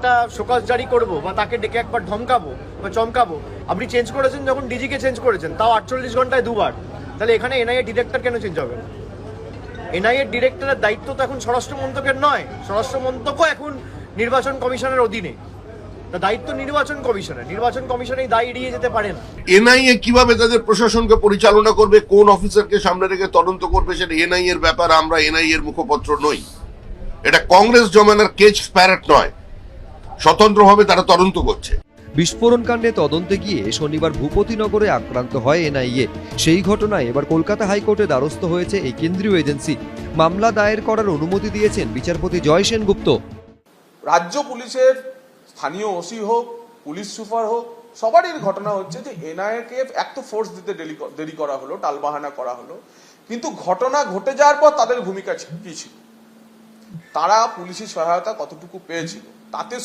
একটা শোকজ জারি করবো বা তাকে ডেকে একবার ধমকাবো বা চমকাবো, আপনি চেঞ্জ করেছেন যখন ডিজিকে চেঞ্জ করেছেন, তাও 48 ঘন্টায় দুবার, তাহলে এখানে এনআইএ ডিরেক্টর কেন চেঞ্জ হবে? এনআইএ ডিরেক্টরের দায়িত্ব তো এখন স্বরাষ্ট্র মন্ত্রকের নয়, স্বরাষ্ট্র মন্ত্রকও এখন নির্বাচন কমিশনের অধীনে, দায়িত্ব নির্বাচন কমিশনের। নির্বাচন কমিশন এই দায় এড়িয়ে যেতে পারে না। এনআইএ কিভাবে তাদের প্রশাসনকে পরিচালনা করবে, কোন অফিসারকে সামনে রেখে তদন্ত করবে, সেটা এনআইএ এর ব্যাপার। আমরা এনআইএ এর মুখপত্র নই, এটা কংগ্রেস জমানার কেজ প্যারেট নয়, স্বতন্ত্রভাবে তারা তদন্ত করছে। বিস্ফোরণ কাণ্ডে তদন্তে গিয়ে শনিবার ভূপতিনগরে আক্রান্ত হয় এনআইএ। সেই ঘটনায় এবার কলকাতা হাইকোর্টে দ্বারস্থ হয়েছে এই কেন্দ্রীয় এজেন্সি। মামলা দায়ের করার অনুমতি দিয়েছেন বিচারপতি জয় সেনগুপ্ত। রাজ্য পুলিশের স্থানীয় ওসি হোক, পুলিশ সুপার হোক, সবারই ঘটনা হচ্ছে যে এনআইএকে এত ফোর্স দিতে দেরি করা হলো, টালবাহানা করা হলো, কিন্তু ঘটনা ঘটে যাওয়ার পর তাদের ভূমিকা কি ছিল, তারা পুলিশি সহায়তা কতটুকু পেয়েছিল, তাতে